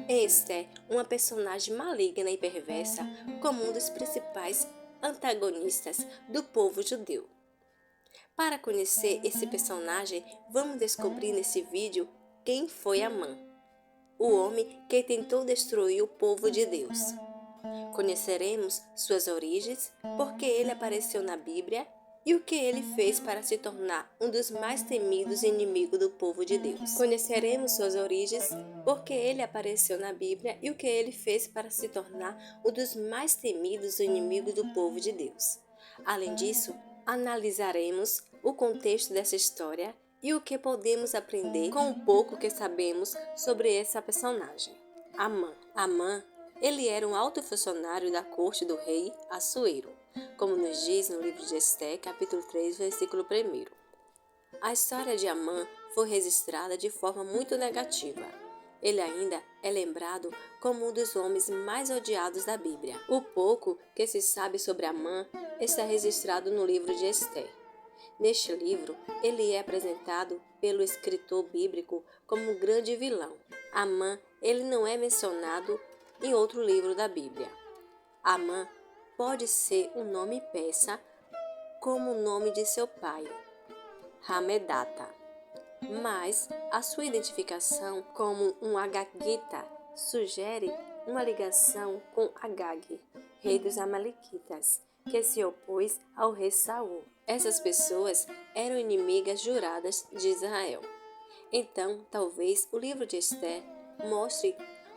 Esther, uma personagem maligna e perversa, como um dos principais antagonistas do povo judeu. Para conhecer esse personagem, vamos descobrir nesse vídeo quem foi Amã, o homem que tentou destruir o povo de Deus. Conheceremos suas origens, porque ele apareceu na Bíblia e o que ele fez para se tornar um dos mais temidos inimigos do povo de Deus. Conheceremos suas origens, porque ele apareceu na Bíblia e o que ele fez para se tornar um dos mais temidos inimigos do povo de Deus. Além disso, analisaremos o contexto dessa história e o que podemos aprender com o pouco que sabemos sobre essa personagem. Amã, ele era um alto funcionário da corte do rei Assuero, como nos diz no livro de Esther, capítulo 3, versículo 1. A história de Amã foi registrada de forma muito negativa. Ele ainda é lembrado como um dos homens mais odiados da Bíblia. O pouco que se sabe sobre Amã está registrado no livro de Esther. Neste livro, ele é apresentado pelo escritor bíblico como um grande vilão. Amã, ele não é mencionado em outro livro da Bíblia. Amã pode ser um nome persa, como o nome de seu pai, Hamedata, mas a sua identificação como um Agagita sugere uma ligação com Agag, rei dos Amalequitas, que se opôs ao rei Saul. Essas pessoas eram inimigas juradas de Israel. Então, talvez o livro de Esther mostre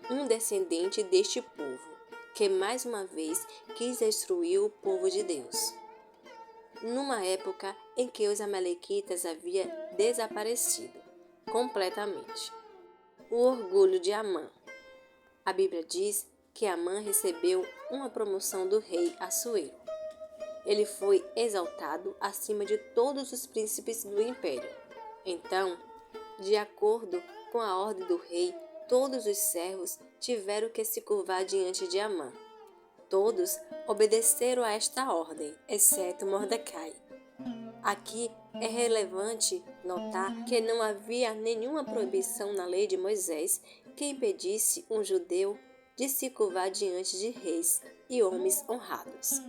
um descendente deste povo, que mais uma vez quis destruir o povo de Deus, numa época em que os amalequitas haviam desaparecido completamente. O orgulho de Amã. A Bíblia diz que Amã recebeu uma promoção do rei Assuero. Ele foi exaltado acima de todos os príncipes do império. Então, de acordo com a ordem do rei, todos os servos tiveram que se curvar diante de Amã. Todos obedeceram a esta ordem, exceto Mordecai. Aqui é relevante notar que não havia nenhuma proibição na lei de Moisés que impedisse um judeu de se curvar diante de reis e homens honrados.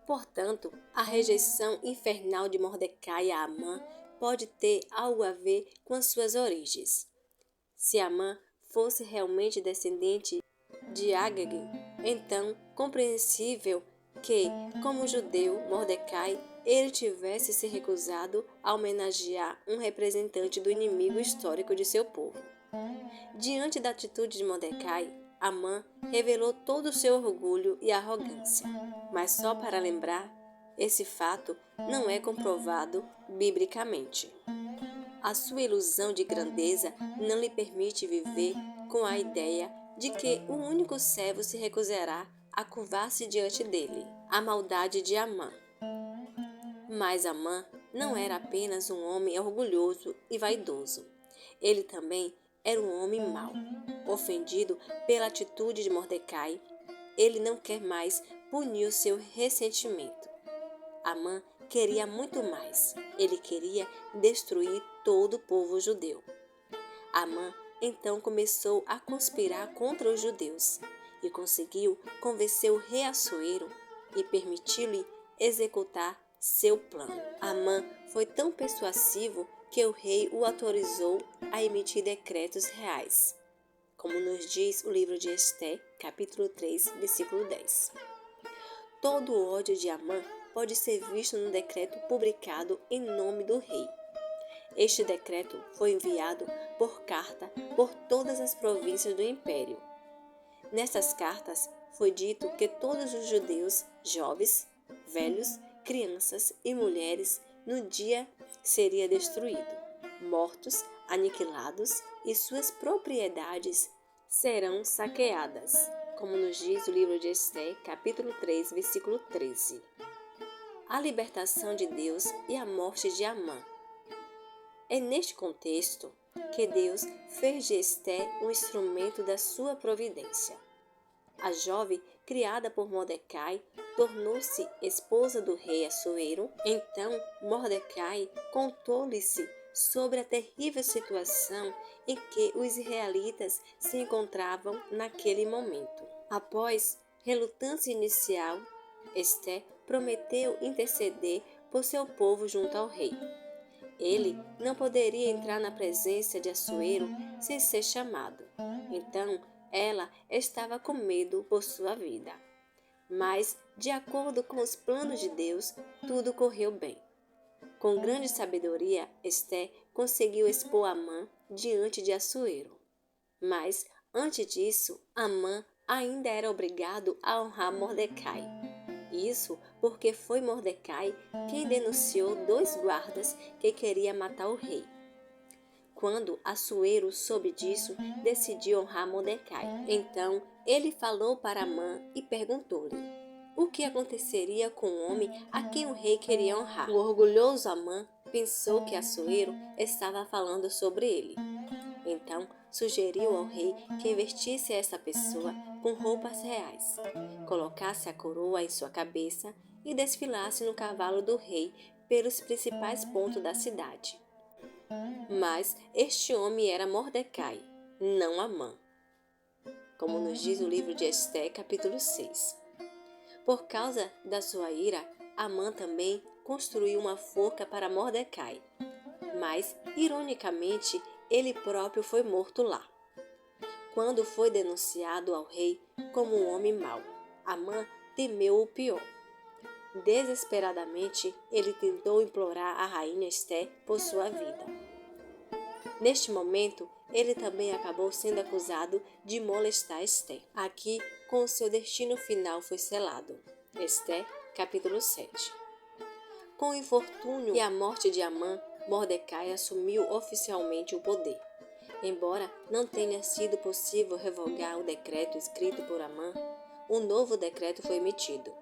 Portanto, a rejeição infernal de Mordecai a Amã pode ter algo a ver com as suas origens. Se Amã fosse realmente descendente de Agag, então compreensível que, como judeu, Mordecai, ele tivesse se recusado a homenagear um representante do inimigo histórico de seu povo. Diante da atitude de Mordecai, Amã revelou todo o seu orgulho e arrogância. Mas só para lembrar, esse fato não é comprovado biblicamente. A sua ilusão de grandeza não lhe permite viver com a ideia de que o único servo se recusará a curvar-se diante dele. A maldade de Amã. Mas Amã não era apenas um homem orgulhoso e vaidoso. Ele também era um homem mau. Ofendido pela atitude de Mordecai, ele não quer mais punir o seu ressentimento. Amã queria muito mais. Ele queria destruir todo o povo judeu. Amã então começou a conspirar contra os judeus e conseguiu convencer o rei Assuero e permitiu-lhe executar seu plano. Amã foi tão persuasivo que o rei o autorizou a emitir decretos reais, como nos diz o livro de Esther, capítulo 3, versículo 10. Todo o ódio de Amã pode ser visto no decreto publicado em nome do rei. Este decreto foi enviado por carta por todas as províncias do império. Nessas cartas foi dito que todos os judeus, jovens, velhos, crianças e mulheres, no dia seria destruído, mortos, aniquilados e suas propriedades serão saqueadas, como nos diz o livro de Esther, capítulo 3, versículo 13. A libertação de Deus e a morte de Amã. É neste contexto que Deus fez de Esther um instrumento da sua providência. A jovem, criada por Mordecai, tornou-se esposa do rei Assuero. Então, Mordecai contou-lhe sobre a terrível situação em que os israelitas se encontravam naquele momento. Após relutância inicial, Esté prometeu interceder por seu povo junto ao rei. Ele não poderia entrar na presença de Assuero sem ser chamado. Então, ela estava com medo por sua vida. Mas, de acordo com os planos de Deus, tudo correu bem. Com grande sabedoria, Esté conseguiu expor Amã diante de Assuero. Mas, antes disso, Amã ainda era obrigado a honrar Mordecai. Isso porque foi Mordecai quem denunciou 2 guardas que queriam matar o rei. Quando Assuero soube disso, decidiu honrar Mordecai. Então, ele falou para Amã e perguntou-lhe o que aconteceria com o homem a quem o rei queria honrar. O orgulhoso Amã pensou que Assuero estava falando sobre ele. Então, sugeriu ao rei que vestisse essa pessoa com roupas reais, colocasse a coroa em sua cabeça e desfilasse no cavalo do rei pelos principais pontos da cidade. Mas este homem era Mordecai, não Amã, como nos diz o livro de Esté, capítulo 6. Por causa da sua ira, Amã também construiu uma forca para Mordecai, mas, ironicamente, ele próprio foi morto lá. Quando foi denunciado ao rei como um homem mau, Amã temeu o pior. Desesperadamente, ele tentou implorar a rainha Esté por sua vida. Neste momento, ele também acabou sendo acusado de molestar Esté. Aqui, com o seu destino final foi selado. Esté, capítulo 7. Com o infortúnio e a morte de Amã, Mordecai assumiu oficialmente o poder. Embora não tenha sido possível revogar o decreto escrito por Amã, um novo decreto foi emitido.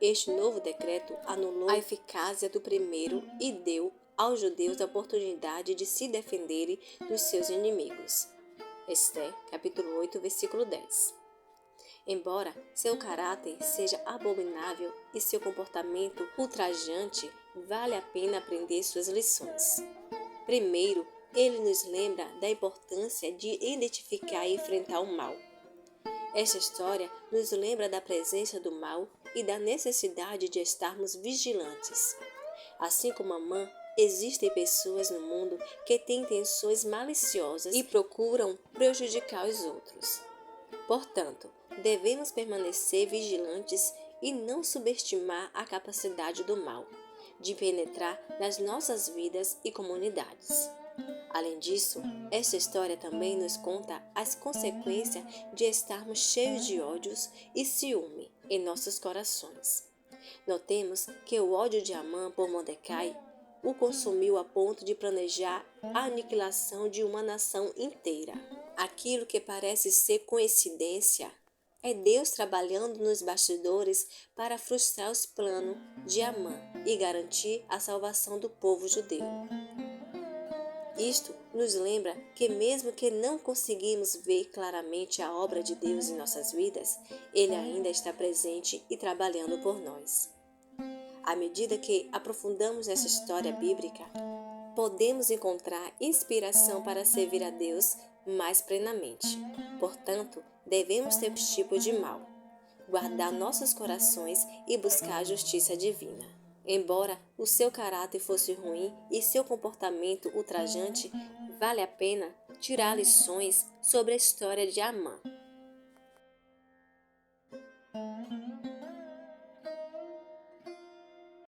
Este novo decreto anulou a eficácia do primeiro e deu aos judeus a oportunidade de se defenderem dos seus inimigos. Esté, capítulo 8, versículo 10. Embora seu caráter seja abominável e seu comportamento ultrajante, vale a pena aprender suas lições. Primeiro, ele nos lembra da importância de identificar e enfrentar o mal. Esta história nos lembra da presença do mal e da necessidade de estarmos vigilantes. Assim como Amã, existem pessoas no mundo que têm intenções maliciosas e procuram prejudicar os outros. Portanto, devemos permanecer vigilantes e não subestimar a capacidade do mal de penetrar nas nossas vidas e comunidades. Além disso, esta história também nos conta as consequências de estarmos cheios de ódios e ciúme em nossos corações. Notemos que o ódio de Amã por Mordecai o consumiu a ponto de planejar a aniquilação de uma nação inteira. Aquilo que parece ser coincidência é Deus trabalhando nos bastidores para frustrar os planos de Amã e garantir a salvação do povo judeu. Isto nos lembra que mesmo que não conseguimos ver claramente a obra de Deus em nossas vidas, Ele ainda está presente e trabalhando por nós. À medida que aprofundamos essa história bíblica, podemos encontrar inspiração para servir a Deus mais plenamente. Portanto, devemos ter esse tipo de mal, guardar nossos corações e buscar a justiça divina. Embora o seu caráter fosse ruim e seu comportamento ultrajante, vale a pena tirar lições sobre a história de Amã.